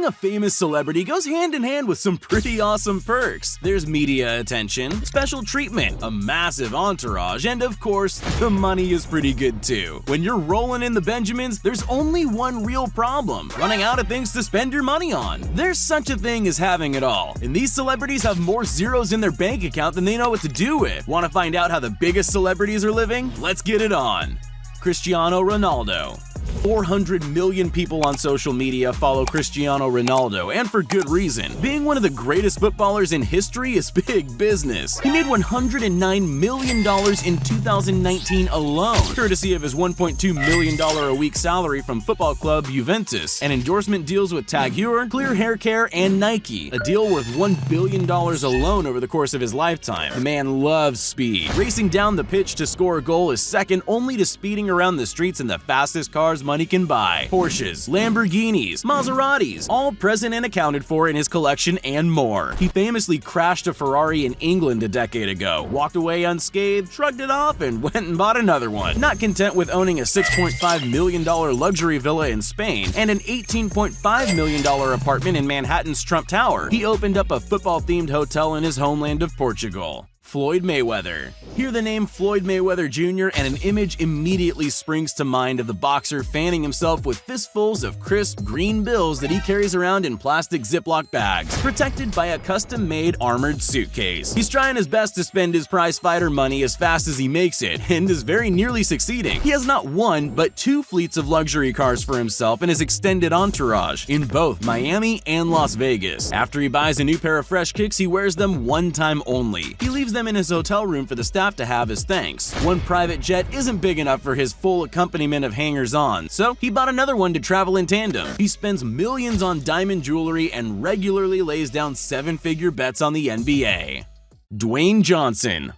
Being a famous celebrity goes hand in hand with some pretty awesome perks. There's media attention, special treatment, a massive entourage, and of course, the money is pretty good too. When you're rolling in the Benjamins, there's only one real problem: running out of things to spend your money on. There's such a thing as having it all, and these celebrities have more zeros in their bank account than they know what to do with. Want to find out how the biggest celebrities are living? Let's get it on. Cristiano Ronaldo. 400 million people on social media follow Cristiano Ronaldo, and for good reason. Being one of the greatest footballers in history is big business. He made $109 million in 2019 alone, courtesy of his $1.2 million a week salary from football club Juventus, and endorsement deals with Tag Heuer, Clear Hair Care, and Nike, a deal worth $1 billion alone over the course of his lifetime. The man loves speed. Racing down the pitch to score a goal is second only to speeding around the streets in the fastest cars money can buy. Porsches, Lamborghinis, Maseratis, all present and accounted for in his collection and more. He famously crashed a Ferrari in England a decade ago, walked away unscathed, shrugged it off, and went and bought another one. Not content with owning a $6.5 million luxury villa in Spain and an $18.5 million apartment in Manhattan's Trump Tower, he opened up a football-themed hotel in his homeland of Portugal. Floyd Mayweather. Hear the name Floyd Mayweather Jr. and an image immediately springs to mind of the boxer fanning himself with fistfuls of crisp green bills that he carries around in plastic Ziploc bags, protected by a custom-made armored suitcase. He's trying his best to spend his prize fighter money as fast as he makes it, and is very nearly succeeding. He has not one, but two fleets of luxury cars for himself and his extended entourage, in both Miami and Las Vegas. After he buys a new pair of fresh kicks, he wears them one time only. He leaves them in his hotel room for the staff to have as thanks. One private jet isn't big enough for his full accompaniment of hangers-on, so he bought another one to travel in tandem. He spends millions on diamond jewelry and regularly lays down seven-figure bets on the NBA. Dwayne Johnson.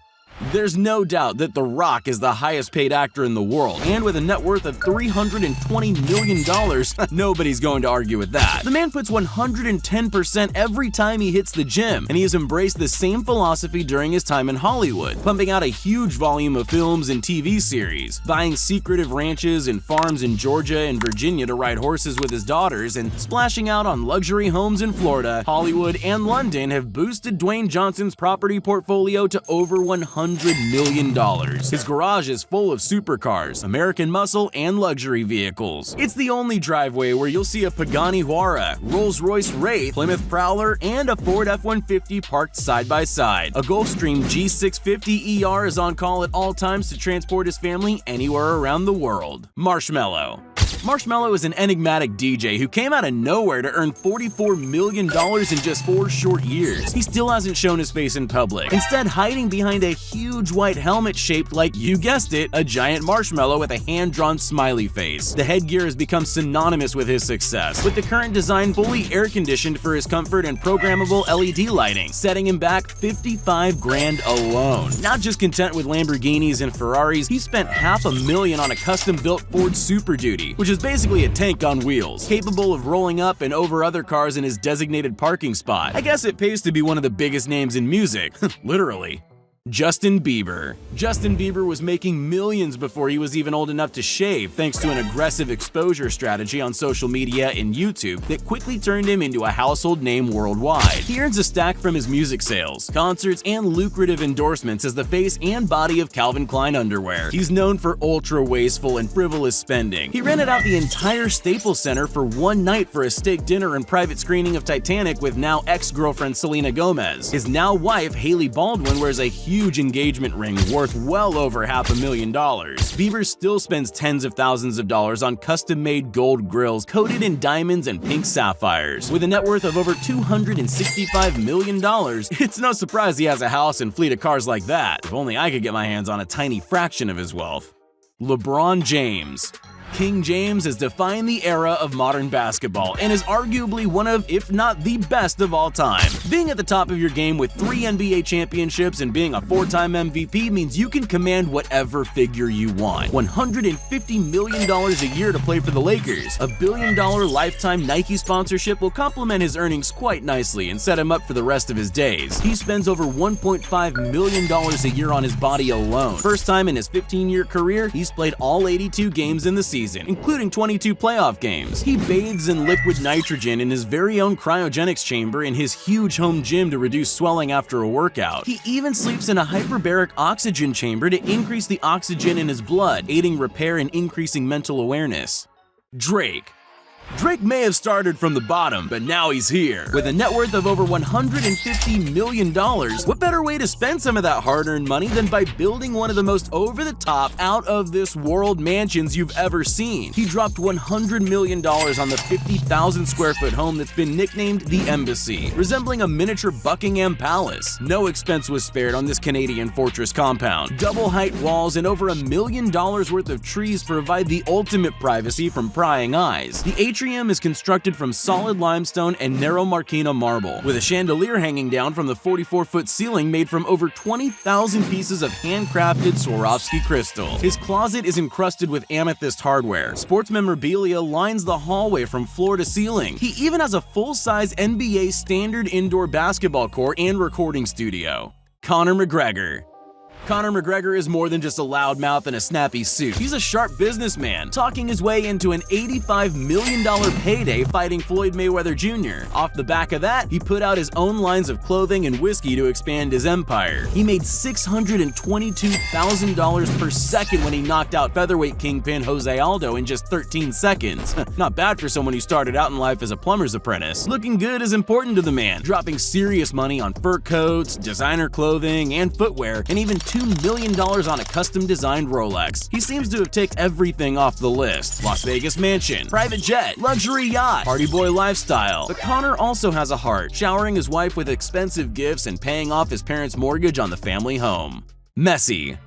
There's no doubt that The Rock is the highest paid actor in the world, and with a net worth of $320 million, nobody's going to argue with that. The man puts 110% every time he hits the gym, and he has embraced the same philosophy during his time in Hollywood, pumping out a huge volume of films and TV series, buying secretive ranches and farms in Georgia and Virginia to ride horses with his daughters, and splashing out on luxury homes in Florida. Hollywood and London have boosted Dwayne Johnson's property portfolio to over $100 million. His garage is full of supercars, American muscle, and luxury vehicles. It's the only driveway where you'll see a Pagani Huayra, Rolls-Royce Wraith, Plymouth Prowler, and a Ford F-150 parked side by side. A Gulfstream G650ER is on call at all times to transport his family anywhere around the world. Marshmallow. Marshmallow is an enigmatic DJ who came out of nowhere to earn $44 million in just 4 short years. He still hasn't shown his face in public, instead hiding behind a huge white helmet shaped like, you guessed it, a giant marshmallow with a hand-drawn smiley face. The headgear has become synonymous with his success, with the current design fully air-conditioned for his comfort and programmable LED lighting, setting him back $55 grand alone. Not just content with Lamborghinis and Ferraris, he spent $500,000 on a custom-built Ford Super Duty, which is basically a tank on wheels, capable of rolling up and over other cars in his designated parking spot. I guess it pays to be one of the biggest names in music, literally. Justin Bieber. Justin Bieber was making millions before he was even old enough to shave, thanks to an aggressive exposure strategy on social media and YouTube that quickly turned him into a household name worldwide. He earns a stack from his music sales, concerts, and lucrative endorsements as the face and body of Calvin Klein underwear. He's known for ultra-wasteful and frivolous spending. He rented out the entire Staples Center for one night for a steak dinner and private screening of Titanic with now ex-girlfriend Selena Gomez. His now wife, Hailey Baldwin, wears a huge engagement ring worth well over $500,000. Bieber still spends tens of thousands of dollars on custom-made gold grills coated in diamonds and pink sapphires. With a net worth of over $265 million, it's no surprise he has a house and fleet of cars like that. If only I could get my hands on a tiny fraction of his wealth. Lebron James. King James has defined the era of modern basketball and is arguably one of, if not the best of all time. Being at the top of your game with 3 NBA championships and being a 4-time MVP means you can command whatever figure you want. $150 million a year to play for the Lakers. A $1 billion lifetime Nike sponsorship will complement his earnings quite nicely and set him up for the rest of his days. He spends over $1.5 million a year on his body alone. First time in his 15-year career, he's played all 82 games in the season. season, including 22 playoff games. He bathes in liquid nitrogen in his very own cryogenics chamber in his huge home gym to reduce swelling after a workout. He even sleeps in a hyperbaric oxygen chamber to increase the oxygen in his blood, aiding repair and increasing mental awareness. Drake may have started from the bottom, but now he's here. With a net worth of over $150 million, what better way to spend some of that hard-earned money than by building one of the most over-the-top, out-of-this-world mansions you've ever seen? He dropped $100 million on the 50,000 square foot home that's been nicknamed the Embassy, resembling a miniature Buckingham Palace. No expense was spared on this Canadian fortress compound. Double-height walls and over $1 million worth of trees provide the ultimate privacy from prying eyes. The atrium is constructed from solid limestone and narrow Marquina marble, with a chandelier hanging down from the 44-foot ceiling made from over 20,000 pieces of handcrafted Swarovski crystal. His closet is encrusted with amethyst hardware. Sports memorabilia lines the hallway from floor to ceiling. He even has a full-size NBA standard indoor basketball court and recording studio. Conor McGregor is more than just a loudmouth in a snappy suit. He's a sharp businessman, talking his way into an $85 million payday fighting Floyd Mayweather Jr. Off the back of that, he put out his own lines of clothing and whiskey to expand his empire. He made $622,000 per second when he knocked out featherweight kingpin Jose Aldo in just 13 seconds. Not bad for someone who started out in life as a plumber's apprentice. Looking good is important to the man, dropping serious money on fur coats, designer clothing, and footwear, and even $2 million on a custom-designed Rolex. He seems to have ticked everything off the list. Las Vegas mansion, private jet, luxury yacht, party boy lifestyle. But Conor also has a heart, showering his wife with expensive gifts and paying off his parents' mortgage on the family home. Messi.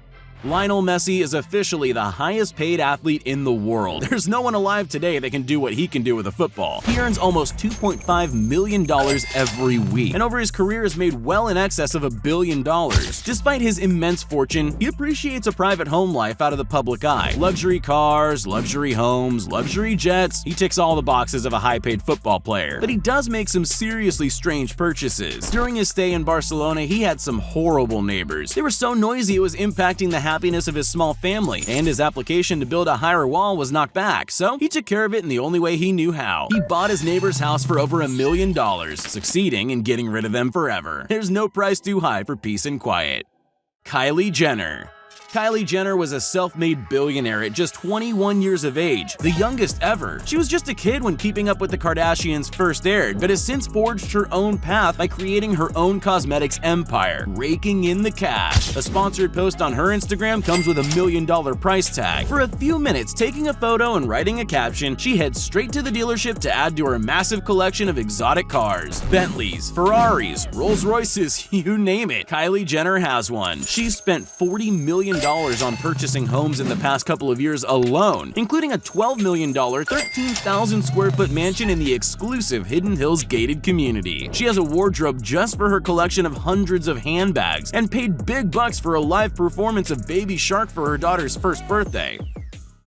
Lionel Messi is officially the highest paid athlete in the world. There's no one alive today that can do what he can do with a football. He earns almost $2.5 million every week, and over his career has made well in excess of $1 billion. Despite his immense fortune, he appreciates a private home life out of the public eye. Luxury cars, luxury homes, luxury jets. He ticks all the boxes of a high-paid football player. But he does make some seriously strange purchases. During his stay in Barcelona, he had some horrible neighbors. They were so noisy it was impacting the happiness of his small family, and his application to build a higher wall was knocked back, so he took care of it in the only way he knew how. He bought his neighbor's house for over $1 million, succeeding in getting rid of them forever. There's no price too high for peace and quiet. Kylie Jenner was a self-made billionaire at just 21 years of age, the youngest ever. She was just a kid when Keeping Up with the Kardashians first aired, but has since forged her own path by creating her own cosmetics empire, raking in the cash. A sponsored post on her Instagram comes with $1 million price tag. For a few minutes, taking a photo and writing a caption, she heads straight to the dealership to add to her massive collection of exotic cars. Bentleys, Ferraris, Rolls Royces, you name it. Kylie Jenner has one. She's spent $40 million on purchasing homes in the past couple of years alone, including a $12 million, 13,000 square foot mansion in the exclusive Hidden Hills gated community. She has a wardrobe just for her collection of hundreds of handbags and paid big bucks for a live performance of Baby Shark for her daughter's first birthday.